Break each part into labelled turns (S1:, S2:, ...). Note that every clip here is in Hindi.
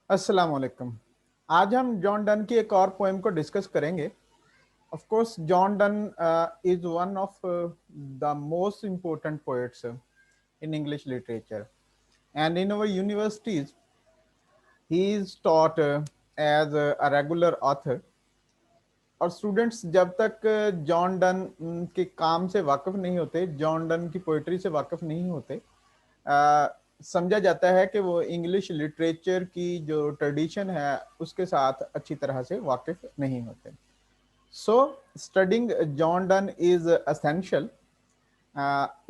S1: अस्सलाम वालेकुम। आज हम जॉन डन की एक और पोएम को डिस्कस करेंगे। Of course John Donne is one of the most important poets in English literature, and in our universities he is taught as a regular author। और स्टूडेंट्स जब तक जॉन डन के काम से वाकिफ नहीं होते, जॉन डन की पोइट्री से वाकिफ नहीं होते, समझा जाता है कि वो इंग्लिश लिटरेचर की जो ट्रेडिशन है उसके साथ अच्छी तरह से वाकिफ नहीं होते। सो studying John Donne is essential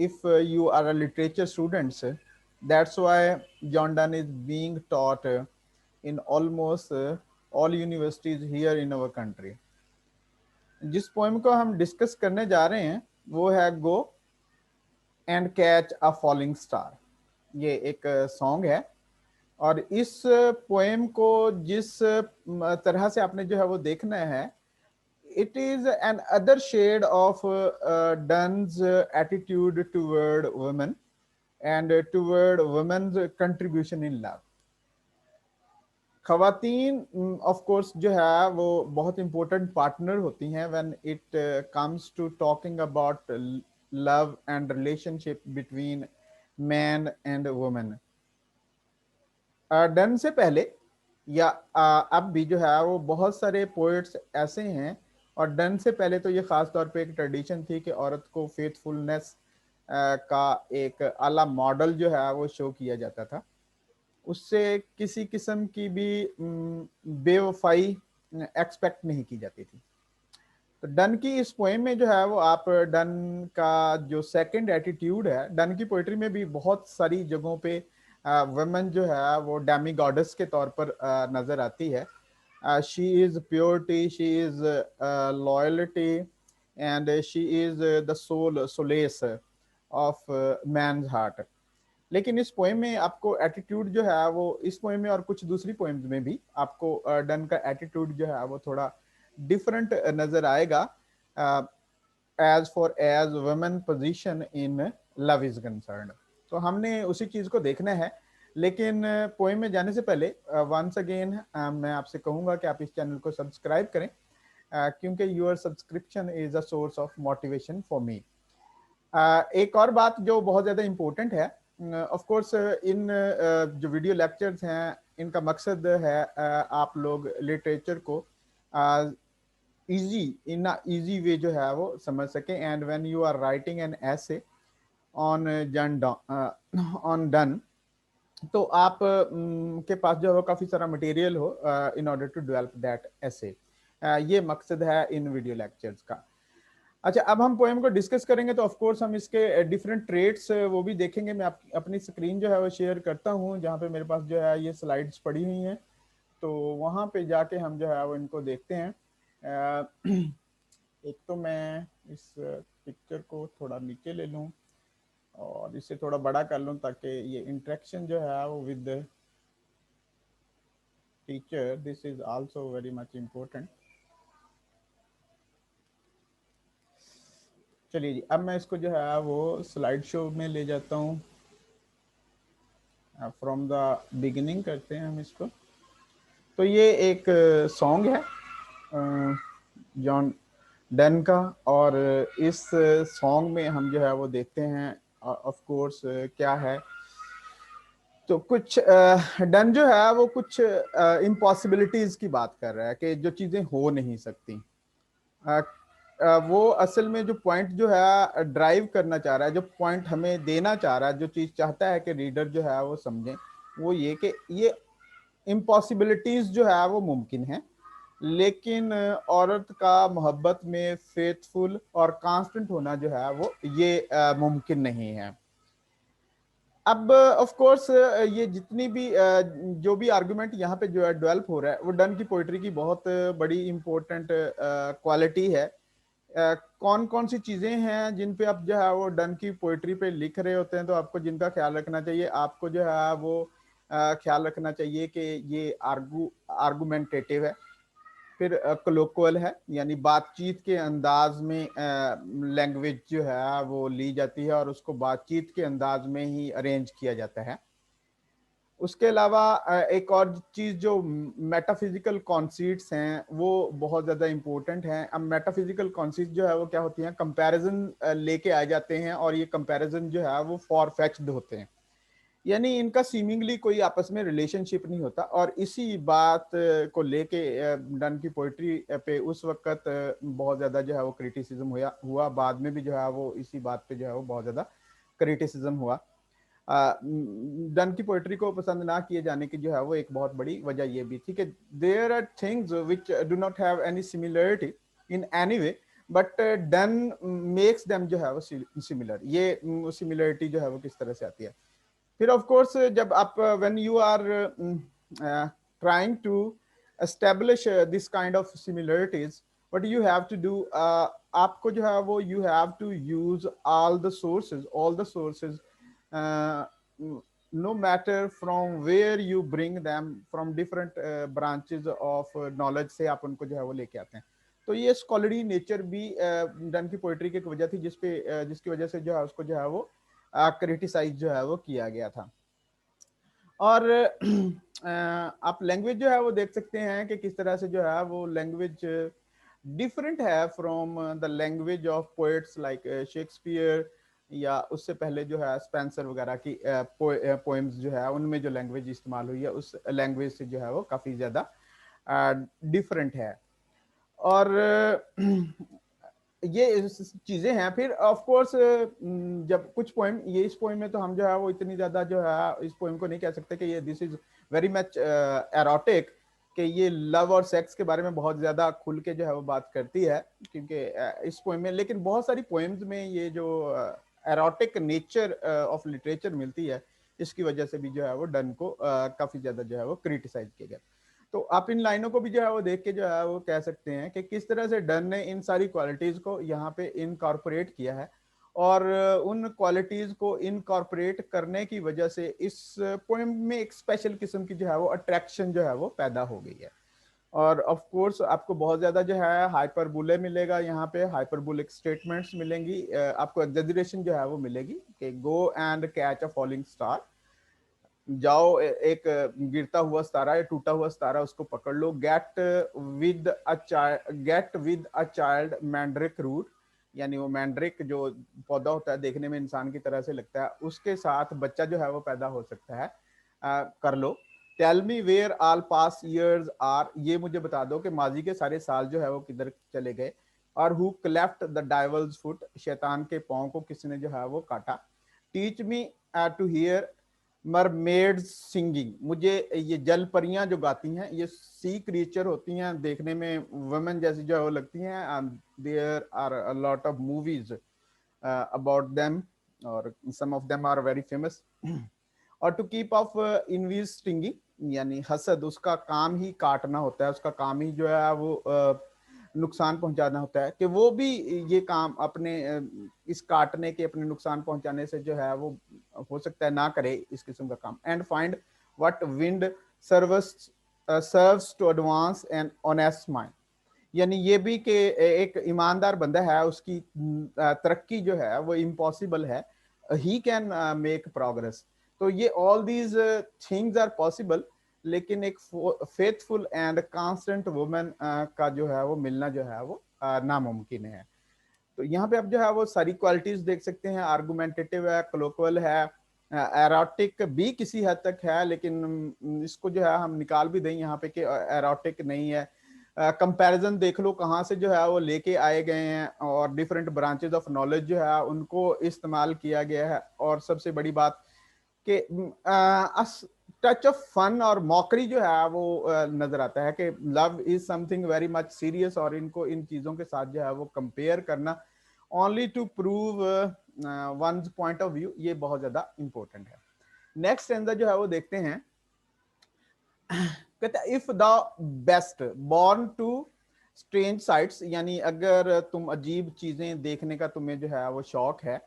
S1: if you are a literature students। That's why John Donne is being taught in almost all universities here in our country। जिस पोएम को हम डिस्कस करने जा रहे हैं वो है go and catch a falling star. ये एक सॉन्ग है और इस पोएम को जिस तरह से आपने जो है वो देखना है, it is an other shade of Donne's attitude toward women and toward women's contribution in love। खवातीन ऑफ कोर्स जो है वो बहुत इंपॉर्टेंट पार्टनर होती हैं when it comes to talking about love and relationship between man and women. डन से पहले या अब भी जो है वो बहुत सारे पोएट्स ऐसे हैं, और डन से पहले तो ये खास तौर पे एक ट्रेडिशन थी कि औरत को फेथफुलनेस का एक आला मॉडल जो है वो शो किया जाता था, उससे किसी किस्म की भी बेवफाई एक्सपेक्ट नहीं की जाती थी। तो डन की इस पोएम में जो है वो आप डन का जो सेकंड एटीट्यूड है, डन की पोइट्री में भी बहुत सारी जगहों पे वुमेन जो है वो डेमी गॉडेस के तौर पर नजर आती है। She is purity, she is loyalty and she is the sole solace of man's heart. लेकिन इस पोएम में आपको एटीट्यूड जो है वो इस पोएम में और कुछ दूसरी पोएम्स में भी आपको डन का एटीट्यूड जो है वो थोड़ा डिफरेंट नजर आएगा as far as women position in love is concern. तो हमने उसी चीज को देखना है। लेकिन पोएम में जाने से पहले वंस अगेन मैं आपसे कहूंगा कि आप इस चैनल को सब्सक्राइब करें, क्योंकि your subscription is a source of motivation for me. एक और बात जो बहुत ज़्यादा इम्पोर्टेंट है, ऑफ कोर्स इन जो वीडियो लेक्चर्स हैं इनका मकसद है आप लोग लिटरेचर को इजी इन इजी वे जो है वो समझ सकें। And when you are writing an essay on on Donne, तो आप के पास जो है वो काफ़ी सारा मटेरियल हो in order to develop that essay. ये मकसद है इन वीडियो लेक्चर्स का। अच्छा, अब हम पोएम को डिस्कस करेंगे तो ऑफ कोर्स हम इसके डिफरेंट ट्रेट्स वो भी देखेंगे। मैं अपनी स्क्रीन जो है वो शेयर करता हूँ जहाँ पे मेरे पास जो है ये स्लाइड्स पड़ी हुई हैं, तो वहाँ पे जाके हम जो है वो इनको देखते हैं। एक तो मैं इस पिक्चर को थोड़ा नीचे ले लूँ और इसे थोड़ा बड़ा कर लूँ ताकि ये इंटरेक्शन जो है वो with teacher, this is also very much important. चलिए जी, अब मैं इसको जो है वो स्लाइड शो में ले जाता हूँ। फ्रॉम द बिगिनिंग करते हैं हम इसको। तो ये एक सॉन्ग है जॉन डन का, और इस सॉन्ग में हम जो है वो देखते हैं ऑफ कोर्स क्या है। तो कुछ डन जो है वो कुछ इम्पॉसिबिलिटीज की बात कर रहा है कि जो चीज़ें हो नहीं सकती। वो असल में जो पॉइंट जो है ड्राइव करना चाह रहा है, जो पॉइंट हमें देना चाह रहा है, जो चीज़ चाहता है कि रीडर जो है वो समझे, वो ये कि ये इम्पॉसिबिलिटीज जो है वो मुमकिन है, लेकिन औरत का मोहब्बत में फेथफुल और कांस्टेंट होना जो है वो ये मुमकिन नहीं है। अब ऑफ कोर्स ये जितनी भी जो भी आर्गुमेंट यहाँ पे जो है डेवलप हो रहा है वो डन की पोइट्री की बहुत बड़ी इंपॉर्टेंट क्वालिटी है। कौन कौन सी चीजें हैं जिन पे आप जो है वो डन की पोइट्री पे लिख रहे होते हैं, तो आपको जिनका ख्याल रखना चाहिए, आपको जो है वो ख्याल रखना चाहिए कि ये आर्गुमेंटेटिव है, फिर कलोक्वल है, यानी बातचीत के अंदाज में लैंग्वेज जो है वो ली जाती है और उसको बातचीत के अंदाज में ही अरेंज किया जाता है। उसके अलावा एक और चीज जो मेटाफिजिकल कॉन्सीट्स हैं वो बहुत ज्यादा इंपॉर्टेंट हैं। अब मेटाफिजिकल कॉन्सीट्स जो है वो क्या होती हैं, कंपैरिजन लेके आ जाते हैं और ये कंपैरिजन जो है वो फॉर फेच्ड होते हैं, यानी इनका सीमिंगली कोई आपस में रिलेशनशिप नहीं होता। और इसी बात को लेके डन की पोइट्री पे उस वक्त बहुत ज्यादा जो है वो क्रिटिसिज्म हुआ, बाद में भी जो है वो इसी बात पे जो है वो बहुत ज्यादा क्रिटिसिज्म हुआ। डन की पोइट्री को पसंद ना किए जाने की जो है वो एक बहुत बड़ी वजह ये भी थी कि there are things which do not have any similarity in any way, but Donne makes them जो है वो सिमिलर। ये सिमिलरिटी जो है वो किस तरह से आती है। फिर ऑफ कोर्स जब आप when you are trying to establish this kind of similarities, what you have to do, आपको जो है वो you have to use all the sources, no matter from where you bring them from different branches of knowledge से आप उनको जो है वो लेके आते हैं। तो ये स्कॉलरी नेचर भी डन की पोइट्री की एक वजह थी जिसकी वजह से जो है उसको जो है वो क्रिटिसाइज जो है वो किया गया था। और आप लैंग्वेज जो है वो देख सकते हैं कि किस तरह से जो है वो लैंग्वेज डिफरेंट है from the language of poets like Shakespeare, या उससे पहले जो है स्पेंसर वगैरह की पोएम्स जो है उनमें जो लैंग्वेज इस्तेमाल हुई है उस लैंग्वेज से जो है वो काफ़ी ज़्यादा डिफरेंट है। और ये चीजें हैं। फिर ऑफ कोर्स जब कुछ पोएम, ये इस पोएम में तो हम जो है वो इतनी ज्यादा जो है इस पोएम को नहीं कह सकते कि ये this is very much erotic, कि ये लव और सेक्स के बारे में बहुत ज्यादा खुल के जो है वो बात करती है, क्योंकि इस पोएम में, लेकिन बहुत सारी पोएम्स में ये जो एरोटिक नेचर ऑफ लिटरेचर मिलती है, इसकी वजह से भी जो है वो डन को काफी ज्यादा जो है वो क्रिटिसाइज किया गया। तो आप इन लाइनों को भी जो है वो देख के जो है वो कह सकते हैं कि किस तरह से डन ने इन सारी क्वालिटीज को यहाँ पे इनकॉर्पोरेट किया है, और उन क्वालिटीज को इनकॉर्पोरेट करने की वजह से इस पोएम में एक स्पेशल किस्म की जो है वो अट्रैक्शन जो है वो पैदा हो गई है। और ऑफ कोर्स आपको बहुत ज्यादा जो है हाइपरबोले मिलेगा, यहाँ पे हाइपरबोलिक स्टेटमेंट्स मिलेंगी, आपको एग्जेजरेशन जो है वो मिलेगी कि go and catch a falling star, जाओ एक गिरता हुआ सितारा या टूटा हुआ सितारा उसको पकड़ लो। Get with a child mandrake root, यानी वो मैंड्रिक जो पौधा होता है देखने में इंसान की तरह से लगता है, उसके साथ बच्चा जो है वो पैदा हो सकता है, कर लो। Tell me where all past years are, ये मुझे बता दो कि माजी के सारे साल जो है वो किधर चले गए। और who cleft the devil's foot, शैतान के पांव को किसने जो है वो काटा। Teach me to hear mermaids singing, मुझे ये जल परियां जो गाती हैं, ये सी क्रिएचर होती हैं, देखने में वुमेन जैसी जो है वो लगती हैं। There are a lot of movies about them, और some of them are very famous. और to keep off envy's stinging, यानी हसद, उसका काम ही काटना होता है, उसका काम ही जो है वो नुकसान पहुंचाना होता है, कि वो भी ये काम अपने इस काटने के, अपने नुकसान पहुंचाने से जो है वो हो सकता है ना करे इस किस्म का काम। And find what wind serves to advance and honest mind, यानी ये भी कि एक ईमानदार बंदा है, उसकी तरक्की जो है वो इम्पॉसिबल है, ही कैन मेक प्रोग्रेस। तो ये all these things are possible, लेकिन एक फेथफुल एंड कांस्टेंट वुमेन का जो है वो मिलना जो है वो नामुमकिन है। तो यहाँ पे आप जो है वो सारी क्वालिटीज देख सकते हैं, आर्गुमेंटेटिव है, कोलोक्वल है, एरोटिक भी किसी हद तक है, लेकिन इसको जो है हम निकाल भी दें यहाँ पे कि एरोटिक नहीं है। कंपैरिजन देख लो कहाँ से जो है वो लेके आए गए हैं, और डिफरेंट ब्रांचेस ऑफ नॉलेज जो है उनको इस्तेमाल किया गया है। और सबसे बड़ी बात कि टच ऑफ फन और मॉकरी जो है वो नजर आता है, कि love is something very much serious, और इनको इन चीजों के साथ जो है वो कंपेयर करना only to prove one's point of view, ये बहुत ज्यादा इंपॉर्टेंट है। नेक्स्ट स्टैंजा जो है वो देखते हैं, कहते हैं if the best born to strange sights, यानी अगर तुम अजीब चीजें देखने का तुम्हें जो है वो शौक है,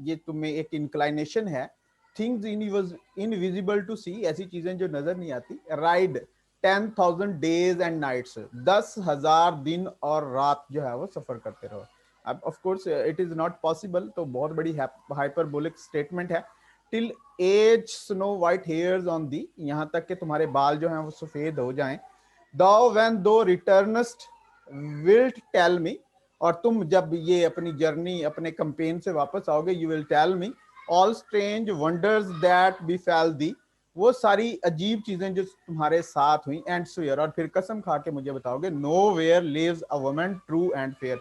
S1: ये तुम्हें एक इंक्लाइनेशन है, थिंग्स इनविजिबल टू सी, ऐसी चीजें जो नजर नहीं आती, राइड 10,000 डेज एंड नाइट्स, 10,000 दिन और रात जो है वो सफर करते रहो। अब of course it is not possible, तो बहुत बड़ी हाइपरबोलिक स्टेटमेंट है। Till as snow white hairs on the, यहाँ तक कि तुम्हारे बाल जो हैं वो सफेद हो जाएं। दो व्हेन दो रिटर्नस्ट विल्ट टेल मी, और तुम जब ये अपनी जर्नी अपने कंपेन से वापस आओगे, you will tell me all strange wonders that befell thee, वो सारी अजीब चीजें जो तुम्हारे साथ हुई। एंड स्वेयर, और फिर कसम खा के मुझे बताओगे, nowhere lives a woman true and fair,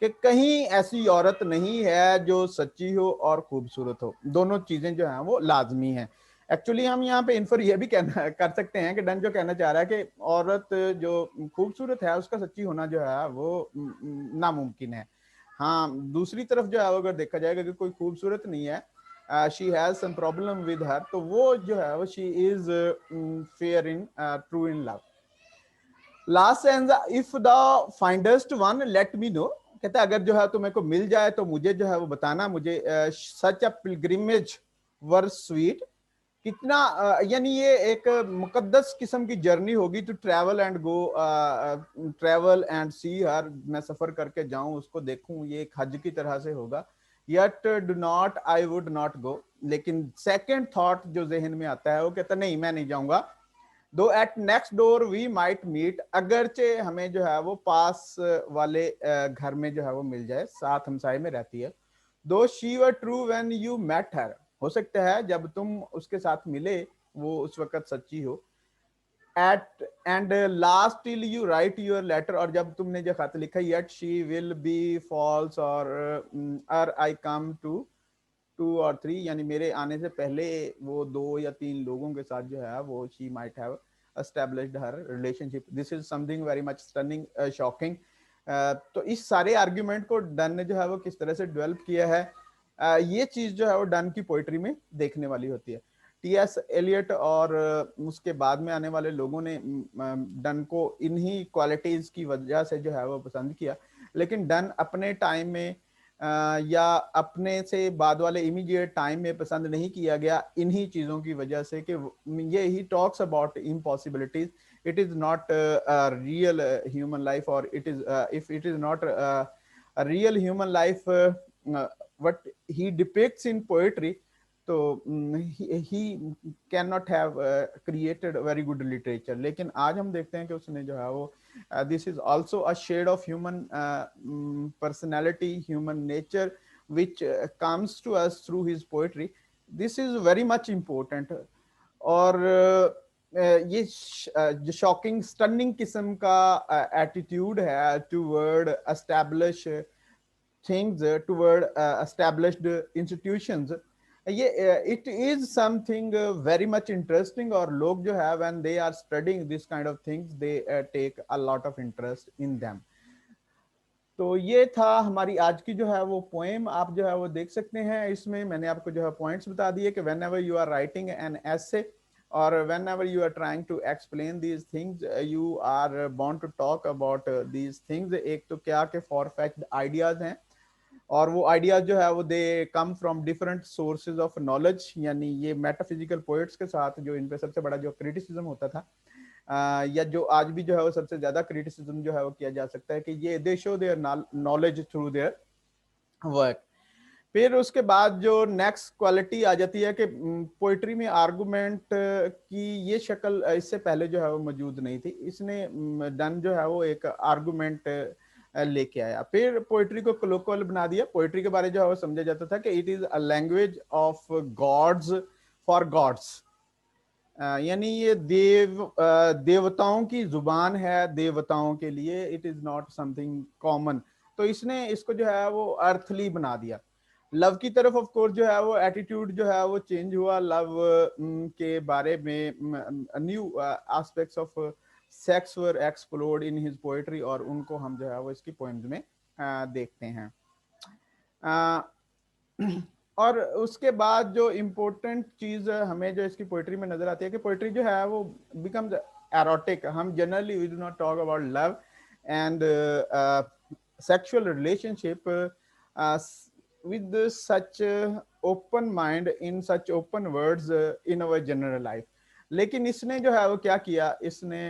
S1: कि कहीं ऐसी औरत नहीं है जो सच्ची हो और खूबसूरत हो। दोनों चीजें जो हैं वो लाजमी हैं। एक्चुअली हम यहाँ पे इन्फर ये भी कहना कर सकते हैं कि डन जो कहना चाह रहा है कि औरत जो खूबसूरत है उसका सच्ची होना जो है वो नामुमकिन है। हाँ, दूसरी तरफ जो है अगर देखा जाएगा कि कोई खूबसूरत नहीं है, she has some problem with her, तो वो जो है वो she is fair in true in love. Last एंजा, if the findest one let me know, कहता है अगर जो है तुम्हें को मिल जाए तो मुझे जो है वो बताना, मुझे सच अ पिलग्रिमेज वर स्वीट, कितना यानी ये एक मुकद्दस किस्म की जर्नी होगी, to travel and go, travel and see her, मैं सफर करके जाऊं उसको देखूं, ये एक हज की तरह से होगा। Yet do not I would not go, लेकिन सेकंड थॉट जो जहन में आता है वो कहता नहीं मैं नहीं जाऊंगा। Though at next door we might meet, अगरचे हमें जो है वो पास वाले घर में जो है वो मिल जाए, साथ हमसाए में रहती है। Though she were true when you met her, हो सकता है जब तुम उसके साथ मिले वो उस वक्त सच्ची हो। At and last till you write your letter, और जब तुमने जो खत लिखा, yet she will be false, और आई कम टू टू और थ्री, यानी मेरे आने से पहले वो दो या तीन लोगों के साथ जो है वो she might have established her relationship. This is something very much stunning, shocking. तो इस सारे आर्ग्यूमेंट को डन ने जो है वो किस तरह से डेवलप किया है, ये चीज जो है वो डन की पोइट्री में देखने वाली होती है। टी.एस. एलियट और उसके बाद में आने वाले लोगों ने डन को इन्हीं क्वालिटीज की वजह से जो है वो पसंद किया, लेकिन डन अपने टाइम में या अपने से बाद वाले इमीडिएट टाइम में पसंद नहीं किया गया इन्हीं चीजों की वजह से कि ये ही talks about impossibilities, it is not real human life, और it is if it is not real human life what he depicts in poetry, तो he cannot have created very good literature। लेकिन आज हम देखते हैं कि उसने जो है वो this is also a shade of human personality, human nature, which comes to us through his poetry। this is very much important। और ये जो शॉकिंग स्टनिंग किस्म का एटीट्यूड है toward establish things, toward established institutions, ये it is something very much interesting, और लोग जो है when they are studying this kind of things they take a lot of interest in them। तो ये था हमारी आज की जो है वो पोएम, आप जो है वो देख सकते हैं। इसमें मैंने आपको जो है पॉइंट्स बता दिए कि whenever you are writing an essay, और whenever you are trying to explain these things, you are bound to talk about these things. एक तो क्या के फॉर फैक्ट आइडियाज हैं, और वो आइडियाज जो है वो they come from different sources of knowledge, यानी ये मेटाफिजिकल पोएट्स के साथ जो इन पे सबसे बड़ा जो क्रिटिसिज्म होता था, या जो आज भी जो है वो सबसे ज्यादा क्रिटिसिज्म जो है वो किया जा सकता है कि ये दे show their knowledge through their work. फिर उसके बाद जो नेक्स्ट क्वालिटी आ जाती है कि पोइट्री में आर्गुमेंट की ये शक्ल इससे पहले जो है वो मौजूद नहीं थी, इसने डन जो है वो एक आर्गुमेंट लेके आया। फिर पोइट्री को कोलोquial बना दिया। पोइट्री के बारे जो है वो समझा जाता था कि it is a language of gods for gods, यानी ये देवताओं की जुबान है देवताओं के लिए, it is not something common. तो इसने इसको जो है वो अर्थली बना दिया। लव की तरफ ऑफ कोर्स जो है वो एटीट्यूड जो है वो चेंज हुआ, लव के बारे में new aspects of sex were explored in his poetry, और उनको हम जो है वो इसकी पोएम्स में देखते हैं। और उसके बाद जो इम्पोर्टेंट चीज हमें जो इसकी पोइट्री में नजर आती है कि पोइट्री जो है वो बिकम्स एरोटिक। हम generally we do not talk about love and sexual relationship with such open mind in such open words in our general life। लेकिन इसने जो है वो क्या किया, इसने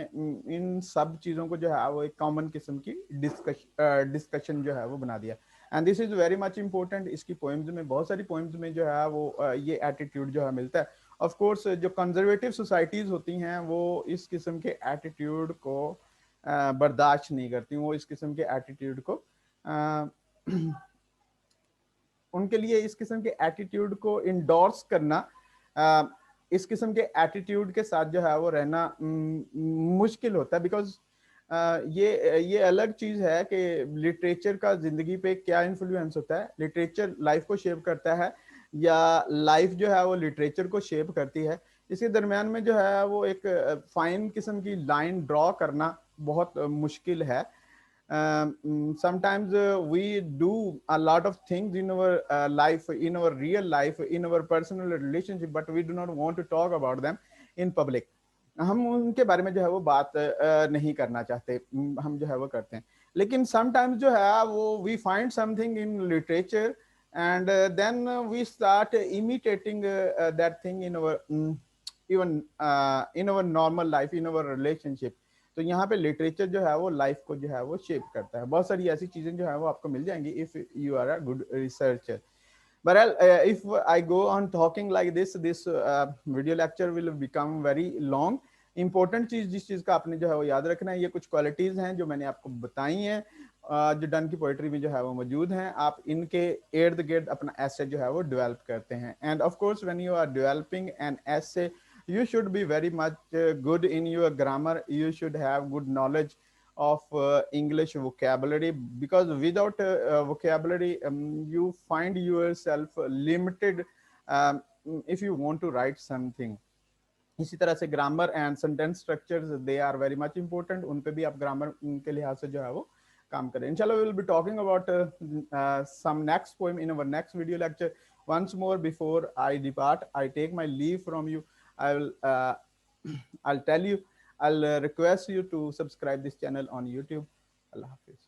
S1: इन सब चीजों को जो है वो एक कॉमन किस्म की डिस्कशन जो है वो बना दिया। And this is very much important. इसकी पोइम्स में, बहुत सारी पोइम्स में जो है वो ये एटीट्यूड जो है मिलता है। ऑफ कोर्स जो कंजर्वेटिव सोसाइटीज होती हैं वो इस किस्म के एटीट्यूड को बर्दाश्त नहीं करती, वो इस किस्म के एटीट्यूड को उनके लिए इस किस्म के एटीट्यूड को इंडोर्स करना, इस किस्म के एटीट्यूड के साथ जो है वो रहना मुश्किल होता है। बिकॉज ये अलग चीज है कि लिटरेचर का जिंदगी पे क्या इन्फ्लुएंस होता है, लिटरेचर लाइफ को शेप करता है या लाइफ जो है वो लिटरेचर को शेप करती है। इसके दरमियान में जो है वो एक फाइन किस्म की लाइन ड्रॉ करना बहुत मुश्किल है। Sometimes we do a lot of things in our life, in our real life, in our personal relationship, but we do not want to talk about them in public. हम उनके बारे में जो है वो बात नहीं करना चाहते, हम जो है वो करते हैं। लेकिन समटाइम्स जो है वो we find something in literature and then we start imitating that thing in our even in our normal life, in our relationship. तो यहाँ पे लिटरेचर जो है वो लाइफ को जो है वो शेप करता है। बहुत सारी ऐसी चीजें जो है वो आपको मिल जाएंगी if you are a good researcher. But if I go on talking like this video lecture will become very long. Important चीज, जिस चीज का आपने जो है वो याद रखना है, ये कुछ क्वालिटीज हैं जो मैंने आपको बताई हैं, जो डन की पोइट्री में जो है वो मौजूद हैं। आप इनके इर्द गिर्द अपना ऐसे जो है वो डेवलप करते हैं। And of course when you are developing an essay, you should be very much good in your grammar, you should have good knowledge of English vocabulary, because without vocabulary you find yourself limited um, if you want to write something. इसी तरह से grammar and sentence structures they are very much important, उन पे भी आप ग्रामर के लिहाज से जो है वो काम करें। इंशाल्लाह we will be talking about some next poem in our next video lecture. Once more, before I depart, I take my leave from you. I will I'll tell you, I'll request you to subscribe this channel on YouTube. Allah Hafiz.